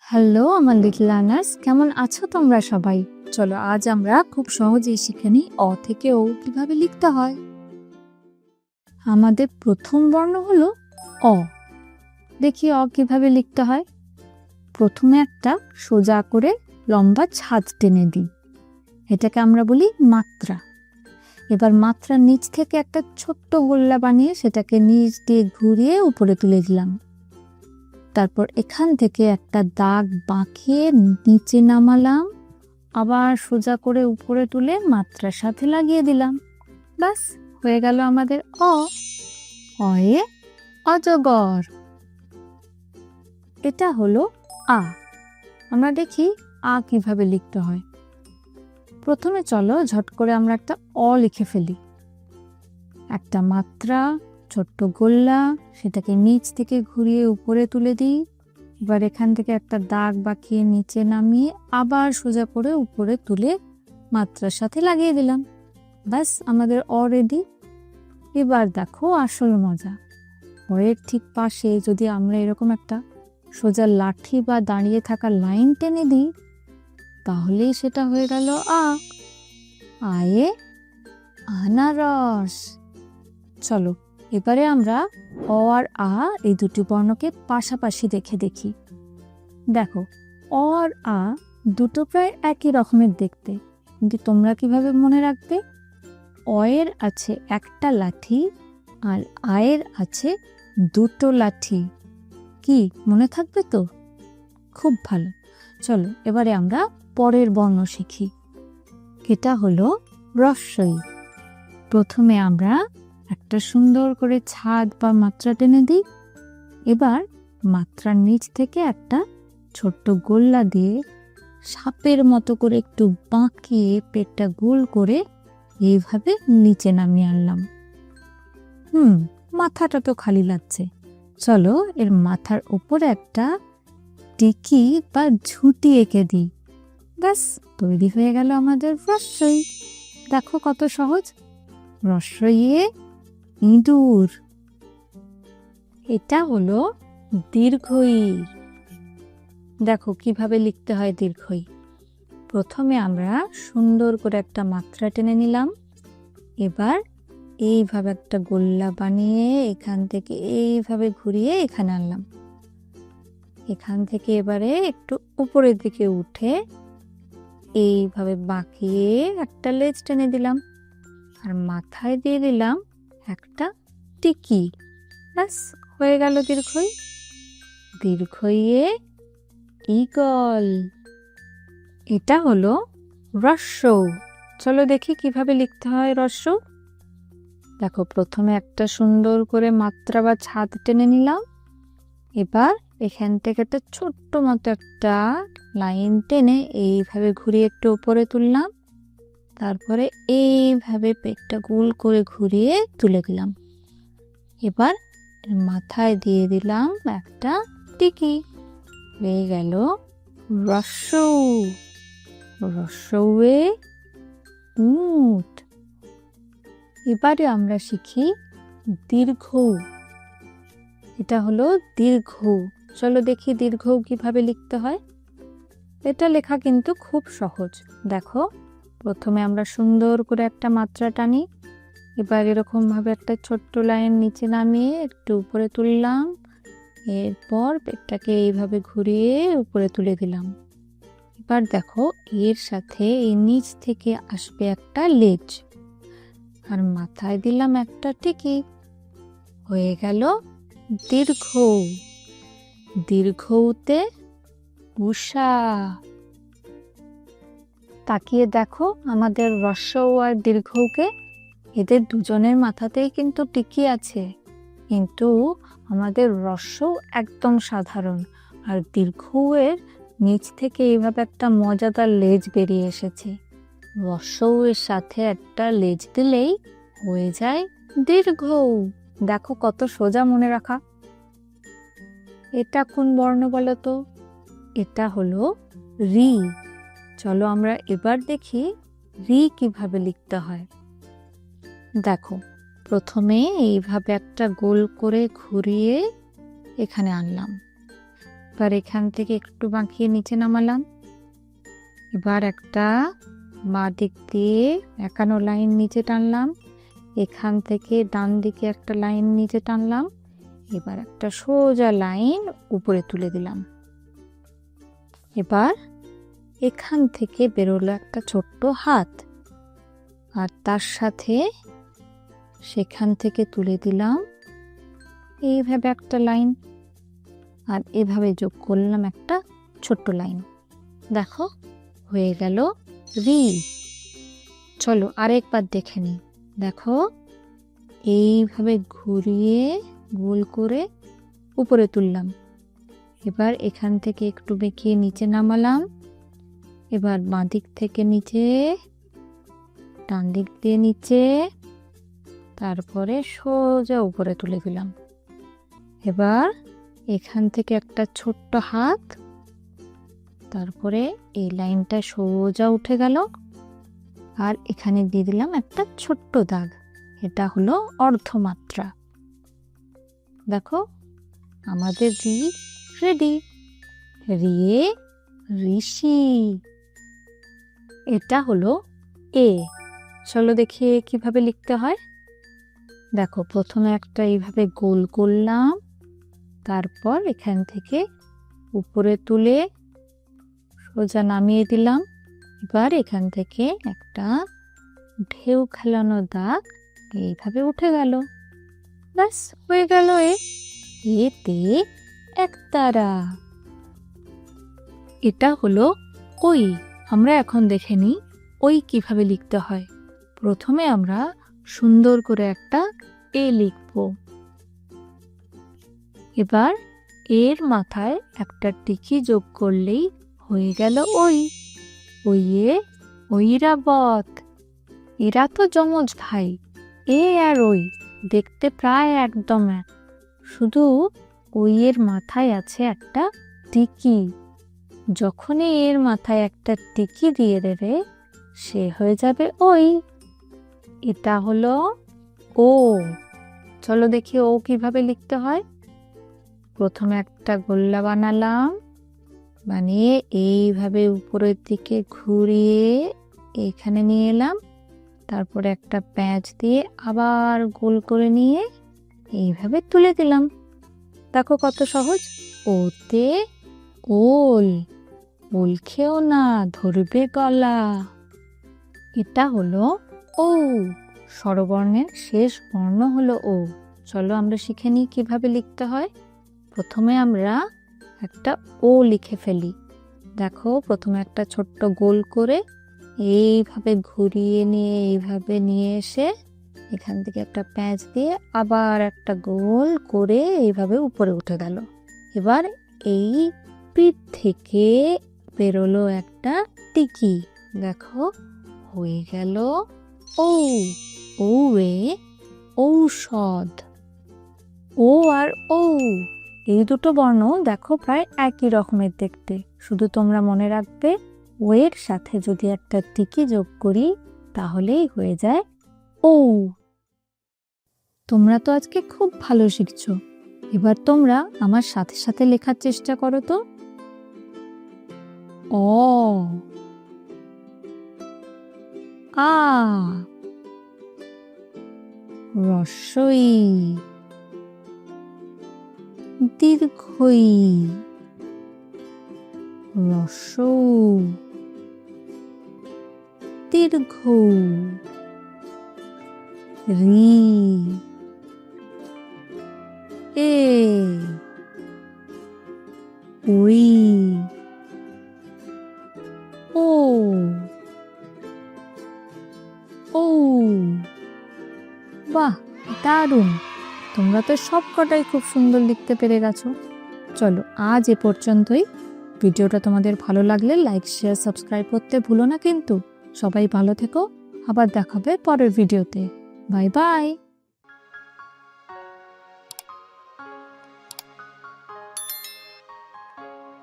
Hello আমার little learners, কেমন আছো তোমরা সবাই? চলো আজ আমরা খুব সহজেই শিখে নিই অ থেকে ও কিভাবে লিখতে হয়। আমাদের প্রথম বর্ণ হলো অ। দেখি অ কিভাবে লিখতে হয়। প্রথমে একটা সোজা করে লম্বা ছাদ টেনে দিই, এটাকে আমরা বলি মাত্রা। এবার মাত্রার নিচ থেকে একটা ছোট্ট গোল্লা বানিয়ে সেটাকে নিচ দিয়ে ঘুরিয়ে উপরে তুলে দিলাম। তারপর এখান থেকে একটা দাগ বাঁকিয়ে নিচে নামালাম, আবার সোজা করে উপরে তুলে মাত্রার সাথে লাগিয়ে দিলাম। ব্যাস হয়ে গেল আমাদের অ। অয়ে অজগর। এটা হলো আ। আমরা দেখি আ কিভাবে লিখতে হয়। প্রথমে চলো ঝট করে আমরা একটা অ লিখে ফেলি। একটা মাত্রা, ছোট্ট গোল্লা, সেটাকে নিচ থেকে ঘুরিয়ে উপরে তুলে দিই। এবার এখান থেকে একটা দাগ বাঁকিয়ে নিচে নামিয়ে আবার সোজা করে উপরে তুলে মাত্রার সাথে লাগিয়ে দিলাম। ব্যাস আমাদের অ রেডি। এবার দেখো আসল মজা। অয়ের ঠিক পাশে যদি আমরা এরকম একটা সোজা লাঠি বা দাঁড়িয়ে থাকা লাইন টেনে দিই, তাহলেই সেটা হয়ে গেল আ। আয়ে আনারস। চলো এবারে আমরা অ আর আ এই দুটি বর্ণকে পাশাপাশি রেখে দেখি। দেখো অ আর আ দুটো প্রায় একই রকমের দেখতে, কিন্তু তোমরা কিভাবে মনে রাখবে? অয়ের আছে একটা লাঠি আর আয়ের আছে দুটো লাঠি। কি মনে থাকবে তো? খুব ভালো। চলো এবারে আমরা পরের বর্ণ শিখি। এটা হলো রস্বই। প্রথমে আমরা একটা সুন্দর করে ছাদ বা মাত্রা টেনে দিই। এবার মাত্রার নিচ থেকে একটা ছোট্ট গোল্লা দিয়ে সাপের মতো করে একটু বাঁকিয়ে পেটটা গোল করে এইভাবে নিচে নামিয়ে আনলাম। মাথাটা তো খালি লাগছে। চলো এর মাথার উপরে একটা টিকি বা ঝুঁটি এঁকে দিই। ব্যাস তৈরি হয়ে গেল আমাদের রস্বই। দেখো কত সহজ। রস্বইয়ে ইঁদুর। এটা হলো দীর্ঘই। দেখো কিভাবে লিখতে হয় দীর্ঘই। প্রথমে আমরা সুন্দর করে একটা মাত্রা টেনে নিলাম। এবার এইভাবে একটা গোল্লা বানিয়ে এখান থেকে এইভাবে ঘুরিয়ে এখানে আনলাম। এখান থেকে এবারে একটু উপরের দিকে উঠে এইভাবে বাঁকিয়ে একটা লেজ টেনে দিলাম আর মাথায় দিয়ে দিলাম একটা টিকি। ব্যাস হয়ে গেল দীর্ঘই। দীর্ঘইয়ে ঈগল। এটা হলো হ্রস্ব। চলো দেখি কিভাবে লিখতে হয় হ্রস্ব। দেখো প্রথমে একটা সুন্দর করে মাত্রা বা ছাদ টেনে নিলাম। এবার এখান থেকে একটা ছোট্ট মতো একটা লাইন টেনে এইভাবে ঘুরিয়ে একটু উপরে তুললাম। তারপরে এইভাবে পেটটা গোল করে ঘুরিয়ে তুলে দিলাম। এবার মাথায় দিয়ে দিলাম একটা টিকি। হয়ে গেল হ্রস্ব। হ্রস্বে উট। এবারে আমরা শিখি দীর্ঘ। এটা হলো দীর্ঘ। চলো দেখি দীর্ঘ কিভাবে লিখতে হয়। এটা লেখা কিন্তু খুব সহজ। দেখো প্রথমে আমরা সুন্দর করে একটা মাত্রা টানি। এবার এরকম ভাবে একটা ছোট্ট লাইন নিচে নামিয়ে একটু উপরে তুললাম। এরপর পেটটাকে এইভাবে ঘুরিয়ে উপরে তুলে দিলাম। এবার দেখো এর সাথে এই নিচ থেকে আসবে একটা লেজ আর মাথায় দিলাম একটা টিকি। হয়ে গেল দীর্ঘ। দীর্ঘতে উষা। তাকিয়ে দেখো আমাদের হ্রস্ব আর দীর্ঘকে। এদের দুজনের মাথাতেই কিন্তু টিকি আছে, কিন্তু আমাদের হ্রস্ব একদম সাধারণ আর দীর্ঘের নিচ থেকে এইভাবে একটা মজাদার লেজ বেরিয়ে এসেছে। হ্রস্বের সাথে একটা লেজ দিলেই হয়ে যায় দীর্ঘ। দেখো কত সোজা মনে রাখা। এটা কোন বর্ণ বলো তো? এটা হলো রি। চলো আমরা এবার দেখি রি কিভাবে লিখতে হয়। দেখো প্রথমে এইভাবে একটা গোল করে ঘুরিয়ে এখানে আনলাম। এবার এখান থেকে একটু বাঁকিয়ে নিচে নামালাম। এবার একটা বাঁ দিক দিয়ে একানো লাইন নিচে টানলাম, এখান থেকে ডান দিকে একটা লাইন নিচে টানলাম, এবার একটা সোজা লাইন উপরে তুলে দিলাম। এবার এখান থেকে বেরোলো একটা ছোট্ট হাত, আর তার সাথে সেখান থেকে তুলে দিলাম এইভাবে একটা লাইন, আর এভাবে যোগ করলাম একটা ছোট্ট লাইন। দেখো হয়ে গেল রি। চলো আরেকবার দেখে নিই। দেখো এইভাবে ঘুরিয়ে গোল করে উপরে তুললাম, এবার এখান থেকে একটু বেঁকিয়ে নিচে নামালাম, এবার বাঁ দিক থেকে নিচে, ডান দিক দিয়ে নিচে, তারপরে সোজা উপরে তুলে দিলাম। এবার এখান থেকে একটা ছোট্ট হাত, তারপরে এই লাইনটা সোজা উঠে গেল, আর এখানে দিয়ে দিলাম একটা ছোট্ট দাগ, এটা হলো অর্ধমাত্রা। দেখো আমাদের রি রেডি। রিয়ে ঋষি, এটা হলো এ। চলো দেখি কিভাবে লিখতে হয়। দেখো প্রথমে একটা এইভাবে গোল করলাম, তারপর এখান থেকে উপরে তুলে সোজা নামিয়ে দিলাম, এবার এখান থেকে একটা ঢেউ খেলানো দাগ এইভাবে উঠে গেল। ব্যাস হয়ে গেল এতে একতারা। এটা হলো ওই। আমরা এখন দেখে নিই ওই কিভাবে লিখতে হয়। প্রথমে আমরা সুন্দর করে একটা এ লিখব। এবার এর মাথায় একটা টিকি যোগ করলেই হয়ে গেল ওই। ওইয়ে ঐরাবত। এরা তো যমজ ভাই, এ আর ওই দেখতে প্রায় একদম এক, শুধু ওইয়ের মাথায় আছে একটা টিকি। যখনই এর মাথায় একটা টিকি দিয়ে দেবে সে হয়ে যাবে ওই। এটা হলো ও। চলো দেখি ও কিভাবে লিখতে হয়। প্রথমে একটা গোল্লা বানালাম, বানিয়ে এইভাবে উপরের দিকে ঘুরিয়ে এখানে নিয়ে এলাম, তারপরে একটা প্যাঁচ দিয়ে আবার গোল করে নিয়ে এইভাবে তুলে দিলাম। দেখো কত সহজ। ওতে ওল, ওল খেও না ধরবে গলা। এটা হলো ও। স্বরবর্ণের শেষ বর্ণ হলো ও। চলো আমরা শিখে নিই কিভাবে লিখতে হয়। প্রথমে আমরা একটা ও লিখে ফেলি। দেখো প্রথমে একটা ছোট্ট গোল করে এইভাবে ঘুরিয়ে নিয়ে এইভাবে নিয়ে এসে এখান থেকে একটা প্যাঁচ দিয়ে আবার একটা গোল করে এইভাবে উপরে উঠে গেল। এবার এই পিঠ থেকে বেরোলো একটা টিকি। দেখো হয়ে গেল ও। ওয়ে ঔষধ। ও আর ও এই দুটো বর্ণ দেখো প্রায় একই রকমের দেখতে, শুধু তোমরা মনে রাখবে ও এর সাথে যদি একটা টিকি যোগ করি তাহলেই হয়ে যায় ও। তোমরা তো আজকে খুব ভালো শিখছো। এবার তোমরা আমার সাথে সাথে লেখার চেষ্টা করো তো। অ, আ, রস্বই, দীর্ঘই, রস্বৌ, দীর্ঘ, রি, এ, ওই, ও, ও। বাহ, দারুণ! তোমরা তো সব কটাই খুব সুন্দর লিখতে পেরে গেছো। চলো আজ এ পর্যন্তই। ভিডিওটা তোমাদের ভালো লাগলে লাইক, শেয়ার, সাবস্ক্রাইব করতে ভুলো না কিন্তু। সবাই ভালো থেকো, আবার দেখাবে পরের ভিডিওতে। Bye bye.